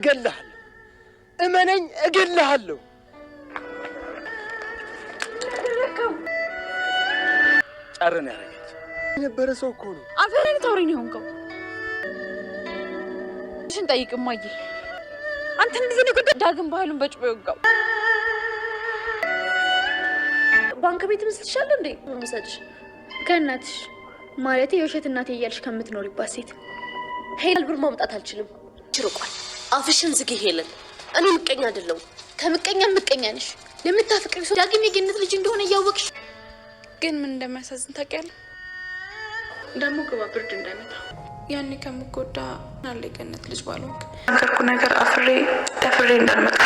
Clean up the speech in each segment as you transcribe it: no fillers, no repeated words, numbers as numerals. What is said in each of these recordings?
እገልሃለሁ እመነኝ እገልሃለሁ ጫረን ያረጋች የነበረ ሰው እኮ ነው አፈረን ታውሪኝ ሆንከው ሽን ጠይቅ ማዬ አንተ እንደዚህ ነው ዳግም ባህሉን በጭቦ ይወጋው ባንክ ቤት መስልሻል እንዴ መስልሽ ከእናትሽ ማለት የውሸት እናቴ እያልሽ ከምትኖሪባት ሴት ሄል ብር ማምጣት አልችልም ችርቋል አፍሽን ዝጊ ሄለን እኔ ምቀኛ አይደለም ከምቀኛ ምቀኛ ነሽ ለምታፈቅሪው ሰው ዳግም የገነት ልጅ እንደሆነ ያወቅሽ ግን ምን እንደሚያሳዝን ታውቂያለሽ ደሞ ግባ ብርድ እንዳይመታ ያኔ ከምጎዳ ናለ የገነት ልጅ ባልሆንክ አንተኩ ነገር አፍሬ ተፍሬ እንዳልመጣ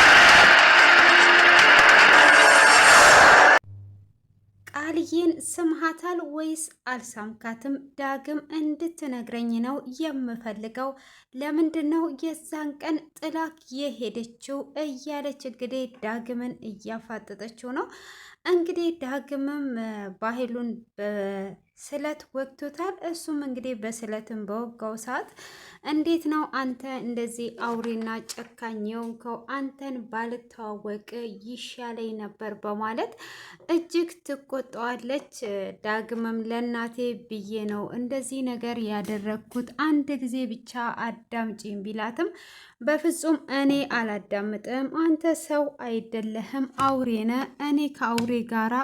ቃልዬን ስምሃታል ወይስ አልሳምካትም? ዳግም እንድትነግረኝ ነው የምፈልገው። ለምንድነው የዛን ቀን ጥላክ የሄደችው? እያለች እንግዲህ ዳግምን እያፋጠጠችው ነው። እንግዲህ ዳግምም ባህሉን በስለት ወግቶታል። እሱም እንግዲህ በስለትም በወጋው ሰዓት እንዴት ነው አንተ እንደዚህ አውሬና ጨካኝ የሆንከው? አንተን ባልተዋወቅ ይሻለኝ ነበር በማለት እጅግ ትቆጣዋለች። ዳግምም ለእናቴ ብዬ ነው እንደዚህ ነገር ያደረግኩት፣ አንድ ጊዜ ብቻ አዳምጪኝ ቢላትም በፍጹም እኔ አላዳምጥም፣ አንተ ሰው አይደለህም አውሬ ነህ፣ እኔ ከአውሬ ጋራ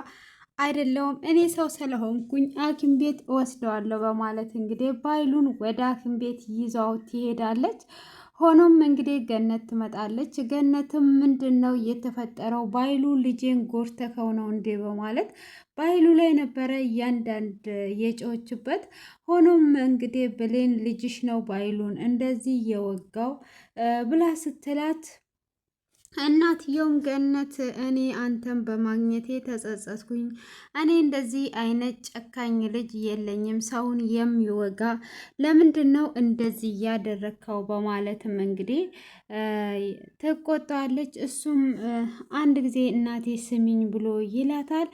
አይደለውም፣ እኔ ሰው ስለሆንኩኝ ሐኪም ቤት እወስደዋለሁ በማለት እንግዲህ ባይሉን ወደ ሐኪም ቤት ይዛው ትሄዳለች። ሆኖም እንግዲህ ገነት ትመጣለች። ገነትም ምንድን ነው የተፈጠረው? ባይሉ ልጄን ጎርተከው ነው እንዴ በማለት ባይሉ ላይ ነበረ እያንዳንድ የጮችበት። ሆኖም እንግዲህ ብሌን ልጅሽ ነው ባይሉን እንደዚህ የወጋው ብላ ስትላት እናትየውም ገነት እኔ አንተን በማግኘቴ ተጸጸትኩኝ። እኔ እንደዚህ አይነት ጨካኝ ልጅ የለኝም፣ ሰውን የሚወጋ ለምንድን ነው እንደዚህ ያደረግከው? በማለትም እንግዲህ ትቆጣለች። እሱም አንድ ጊዜ እናቴ ስሚኝ ብሎ ይላታል።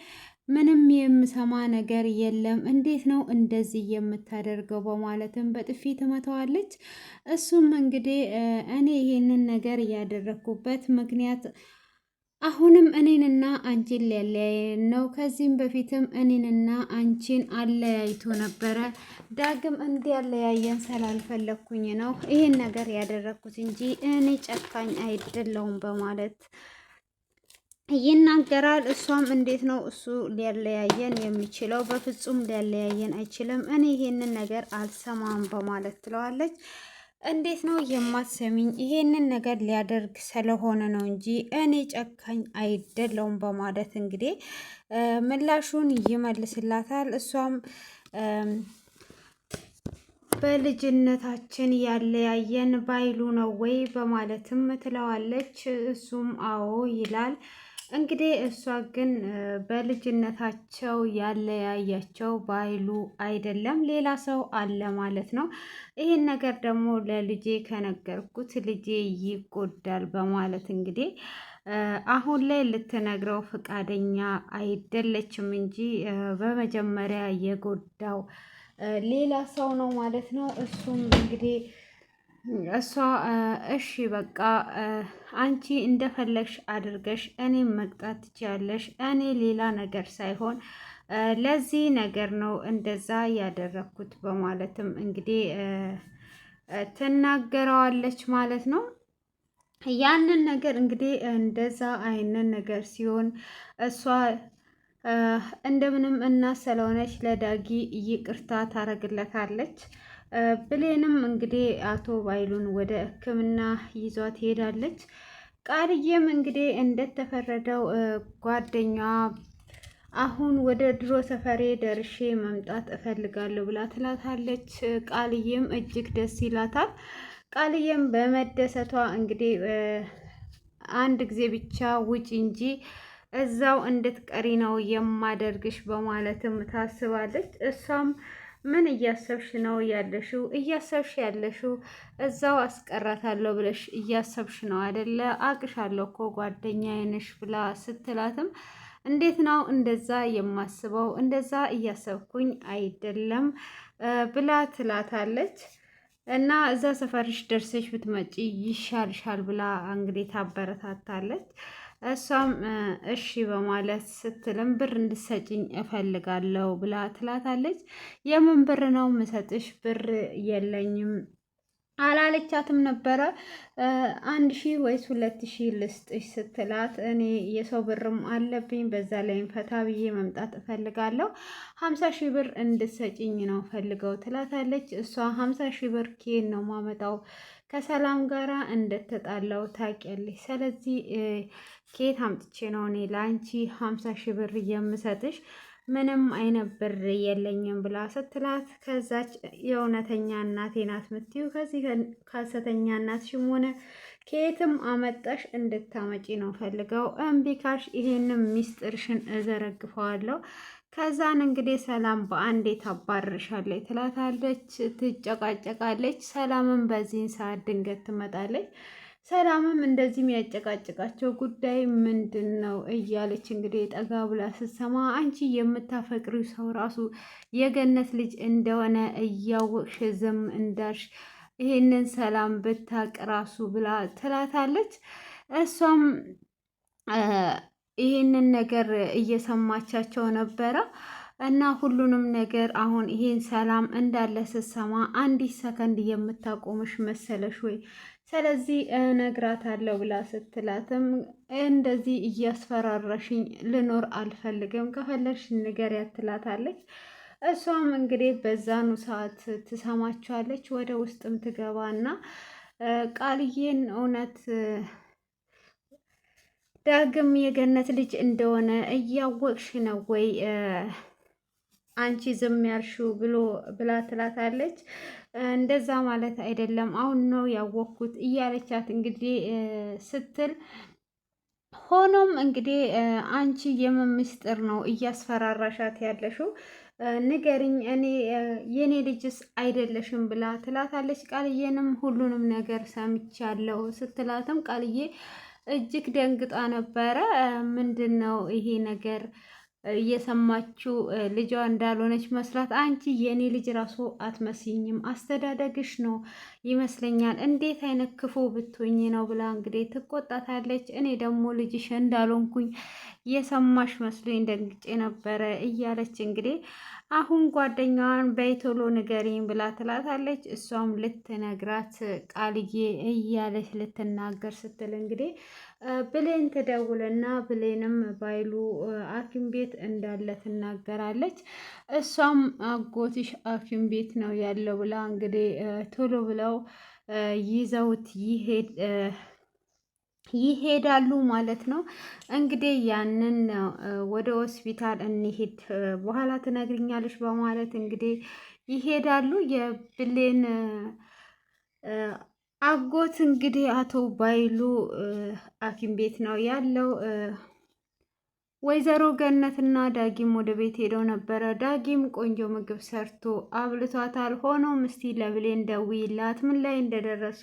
ምንም የምሰማ ነገር የለም፣ እንዴት ነው እንደዚህ የምታደርገው? በማለትም በጥፊ ትመታዋለች። እሱም እንግዲህ እኔ ይሄንን ነገር ያደረግኩበት ምክንያት አሁንም እኔንና አንቺን ሊያለያየን ነው። ከዚህም በፊትም እኔንና አንቺን አለያይቶ ነበረ። ዳግም እንዲያለያየን ስላልፈለግኩኝ ነው ይሄን ነገር ያደረግኩት እንጂ እኔ ጨካኝ አይደለሁም በማለት ይናገራል። እሷም እንዴት ነው እሱ ሊያለያየን የሚችለው? በፍጹም ሊያለያየን አይችልም፣ እኔ ይሄንን ነገር አልሰማም በማለት ትለዋለች። እንዴት ነው የማትሰሚኝ? ይሄንን ነገር ሊያደርግ ስለሆነ ነው እንጂ እኔ ጨካኝ አይደለውም በማለት እንግዲህ ምላሹን ይመልስላታል። እሷም በልጅነታችን ያለያየን ባይሉ ነው ወይ በማለትም ትለዋለች። እሱም አዎ ይላል። እንግዲህ እሷ ግን በልጅነታቸው ያለያያቸው ባይሉ አይደለም ሌላ ሰው አለ ማለት ነው። ይሄን ነገር ደግሞ ለልጄ ከነገርኩት ልጄ ይጎዳል በማለት እንግዲህ አሁን ላይ ልትነግረው ፈቃደኛ አይደለችም እንጂ በመጀመሪያ የጎዳው ሌላ ሰው ነው ማለት ነው። እሱም እንግዲህ እሷ እሺ በቃ አንቺ እንደፈለግሽ አድርገሽ እኔም መቅጣት ትችያለሽ፣ እኔ ሌላ ነገር ሳይሆን ለዚህ ነገር ነው እንደዛ ያደረግኩት በማለትም እንግዲህ ትናገረዋለች ማለት ነው። ያንን ነገር እንግዲህ እንደዛ አይነት ነገር ሲሆን እሷ እንደምንም እናት ስለሆነች ለዳጊ ይቅርታ ታረግለታለች። ብሌንም እንግዲህ አቶ ባይሉን ወደ ሕክምና ይዟት ትሄዳለች። ቃልዬም እንግዲህ እንደተፈረደው ጓደኛዋ አሁን ወደ ድሮ ሰፈሬ ደርሼ መምጣት እፈልጋለሁ ብላ ትላታለች። ቃልዬም እጅግ ደስ ይላታል። ቃልዬም በመደሰቷ እንግዲህ አንድ ጊዜ ብቻ ውጪ እንጂ እዛው እንድትቀሪ ነው የማደርግሽ በማለትም ታስባለች። እሷም ምን እያሰብሽ ነው ያለሽው? እያሰብሽ ያለሽው እዛው አስቀራታለሁ ብለሽ እያሰብሽ ነው አይደለ? አቅሻለሁ እኮ ጓደኛዬ ነሽ ብላ ስትላትም እንዴት ነው እንደዛ የማስበው? እንደዛ እያሰብኩኝ አይደለም ብላ ትላታለች። እና እዛ ሰፈርሽ ደርሰሽ ብትመጪ ይሻልሻል ብላ እንግዲህ ታበረታታለች። እሷም እሺ በማለት ስትልም ብር እንድሰጭኝ እፈልጋለሁ ብላ ትላታለች። የምን ብር ነው ምሰጥሽ? ብር የለኝም አላለቻትም ነበረ። 1,000 ወይስ 2,000 ልስጥሽ ስትላት እኔ የሰው ብርም አለብኝ በዛ ላይም ፈታ ብዬ መምጣት እፈልጋለሁ 50,000 ብር እንድሰጭኝ ነው ፈልገው ትላታለች። እሷ 50,000 ብር ኬን ነው ማመጣው ከሰላም ጋራ እንደተጣላው ታውቂያለሽ። ስለዚህ ኬት አምጥቼ ነው እኔ ለአንቺ 50,000 ብር የምሰጥሽ ምንም አይነት ብር የለኝም ብላ ስትላት፣ ከዛች የእውነተኛ እናቴ ናት ምትዩ ከዚህ ከሐሰተኛ እናትሽም ሆነ ከየትም አመጣሽ እንድታመጪ ነው ፈልገው እምቢ ካልሽ ይሄንን ሚስጥርሽን እዘረግፈዋለሁ። ከዛን እንግዲህ ሰላም በአንዴ ታባርሻለች ትላታለች፣ ትጨቃጨቃለች። ሰላምን በዚህን ሰዓት ድንገት ትመጣለች። ሰላምም እንደዚህ የሚያጨቃጭቃቸው ጉዳይ ምንድን ነው እያለች እንግዲህ ጠጋ ብላ ስትሰማ አንቺ የምታፈቅሪው ሰው ራሱ የገነት ልጅ እንደሆነ እያወቅሽ ዝም እንዳልሽ ይሄንን ሰላም ብታቅ ራሱ ብላ ትላታለች። እሷም ይሄንን ነገር እየሰማቻቸው ነበረ እና ሁሉንም ነገር አሁን ይሄን ሰላም እንዳለ ስትሰማ አንዲት ሰከንድ የምታቆምሽ መሰለሽ ወይ? ስለዚህ እነግራታለሁ ብላ ስትላትም እንደዚህ እያስፈራራሽኝ ልኖር አልፈልግም፣ ከፈለግሽ ንገሪያት ትላታለች። እሷም እንግዲህ በዛኑ ሰዓት ትሰማቸዋለች። ወደ ውስጥም ትገባና ቃልዬን እውነት ዳግም የገነት ልጅ እንደሆነ እያወቅሽ ነው ወይ አንቺ ዝም ያልሽው ብላ ትላታለች። እንደዛ ማለት አይደለም አሁን ነው ያወቅኩት እያለቻት እንግዲህ ስትል፣ ሆኖም እንግዲህ አንቺ የምን ምስጢር ነው እያስፈራራሻት ያለሽው? ንገሪኝ፣ እኔ የኔ ልጅስ አይደለሽም ብላ ትላታለች። ቃልዬንም ሁሉንም ነገር ሰምቻለሁ ስትላትም ቃልዬ እጅግ ደንግጣ ነበረ። ምንድን ነው ይሄ ነገር እየሰማችው ልጇ እንዳልሆነች መስራት። አንቺ የኔ ልጅ ራሱ አትመስኝም፣ አስተዳደግሽ ነው ይመስለኛል፣ እንዴት አይነት ክፉ ብትሆኝ ነው ብላ እንግዲህ ትቆጣታለች። እኔ ደግሞ ልጅሽ እንዳልሆንኩኝ የሰማሽ መስሎኝ ደንግጬ ነበረ እያለች እንግዲህ አሁን ጓደኛዋን በይቶሎ ንገሪኝ ብላ ትላታለች። እሷም ልትነግራት ቃልዬ እያለች ልትናገር ስትል እንግዲህ ብሌን ትደውልና ብሌንም ባይሉ ሐኪም ቤት እንዳለ ትናገራለች። እሷም አጎትሽ ሐኪም ቤት ነው ያለው ብላ እንግዲህ ቶሎ ብለው ይዘውት ይሄዳሉ ማለት ነው። እንግዲህ ያንን ወደ ሆስፒታል እንሄድ በኋላ ትነግርኛለች በማለት እንግዲህ ይሄዳሉ። የብሌን አጎት እንግዲህ አቶ ባይሉ ሐኪም ቤት ነው ያለው። ወይዘሮ ገነትና ዳጊም ወደ ቤት ሄደው ነበረ። ዳጊም ቆንጆ ምግብ ሰርቶ አብልቷታል። ሆኖም እስቲ ለብሌን ደውይላት ምን ላይ እንደደረሱ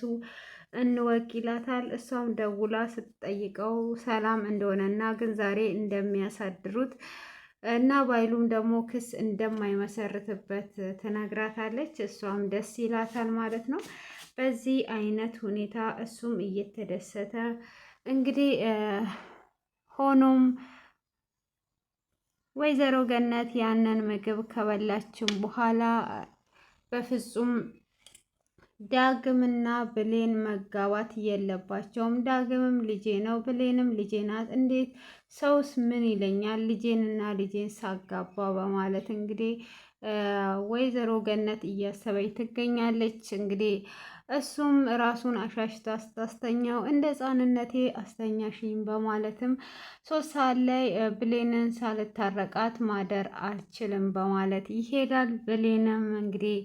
እንወቅ ይላታል። እሷም ደውላ ስትጠይቀው ሰላም እንደሆነና ግን ዛሬ እንደሚያሳድሩት እና ባይሉም ደግሞ ክስ እንደማይመሰርትበት ትነግራታለች። እሷም ደስ ይላታል ማለት ነው። በዚህ አይነት ሁኔታ እሱም እየተደሰተ እንግዲህ ሆኖም ወይዘሮ ገነት ያንን ምግብ ከበላችም በኋላ በፍጹም ዳግምና ብሌን መጋባት የለባቸውም። ዳግምም ልጄ ነው፣ ብሌንም ልጄ ናት። እንዴት ሰውስ ምን ይለኛል ልጄንና ልጄን ሳጋባ በማለት እንግዲህ ወይዘሮ ገነት እያሰበች ትገኛለች። እንግዲህ እሱም ራሱን አሻሽቶ አስታስተኛው እንደ ሕፃንነቴ አስተኛሽኝ በማለትም 3 ሰዓት ላይ ብሌንን ሳልታረቃት ማደር አልችልም በማለት ይሄዳል። ብሌንም እንግዲህ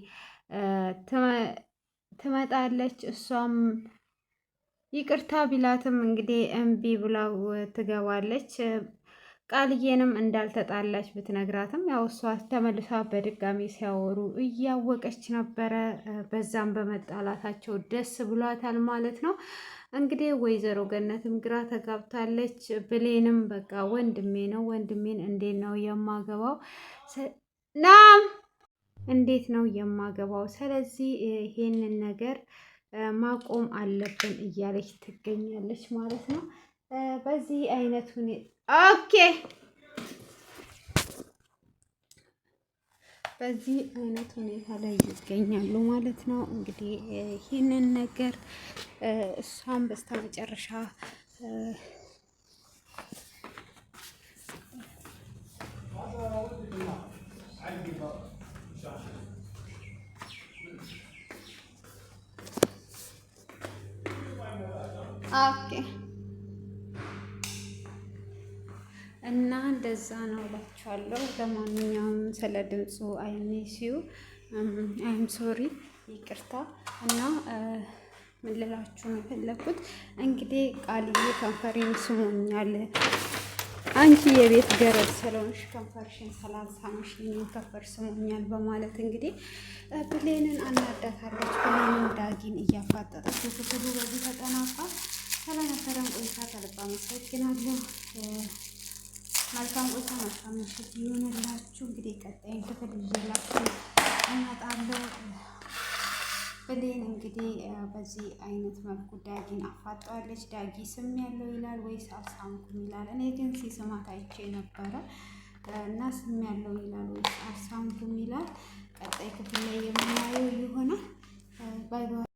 ትመጣለች። እሷም ይቅርታ ቢላትም እንግዲህ እምቢ ብላው ትገባለች። ቃልዬንም እንዳልተጣላች ብትነግራትም ያው እሷ ተመልሳ በድጋሚ ሲያወሩ እያወቀች ነበረ። በዛም በመጣላታቸው ደስ ብሏታል ማለት ነው። እንግዲህ ወይዘሮ ገነትም ግራ ተጋብታለች። ብሌንም በቃ ወንድሜ ነው፣ ወንድሜን እንዴት ነው የማገባው? ናም እንዴት ነው የማገባው? ስለዚህ ይሄንን ነገር ማቆም አለብን እያለች ትገኛለች ማለት ነው። በዚህ አይነት ሁኔታ ኦኬ፣ በዚህ አይነት ሁኔታ ላይ ይገኛሉ ማለት ነው። እንግዲህ ይህንን ነገር እሷም በስተመጨረሻ ኦኬ እና እንደዛ ነው እላችኋለሁ። ለማንኛውም ስለ ድምፁ አይሚሲዩ አይም ሶሪ ይቅርታ። እና ምን ልላችሁ ነው የፈለኩት እንግዲህ ቃልዬ ከንፈሬን ስሞኛል፣ አንቺ የቤት ገረድ ስለሆንሽ ከንፈርሽን ስላልሳምሽ የኔን ከንፈር ስሞኛል በማለት እንግዲህ ብሌንን አናዳታለች። ብሌንን ዳጊን እያፋጠጠች ክፍሉ በዚህ ተጠናቋል። ስለነበረን ቆይታ ከልብ አመሰግናለሁ። መልካም ቆይታ፣ መልካም ምሽት ይሁንላችሁ። እንግዲህ ቀጣይ ክፍል ይዤላችሁ እመጣለሁ። ብሌን እንግዲህ በዚህ አይነት መልኩ ዳጊን አፋጠዋለች። ዳጊ ስም ያለው ይላል ወይስ አልሳምኩም ይላል? እኔ ግን ሲስማት አይቼ ነበረ እና ስም ያለው ይላል ወይስ አልሳምኩም ይላል? ቀጣይ ክፍል ላይ የምናየው ይሆናል። ባይ ባይ።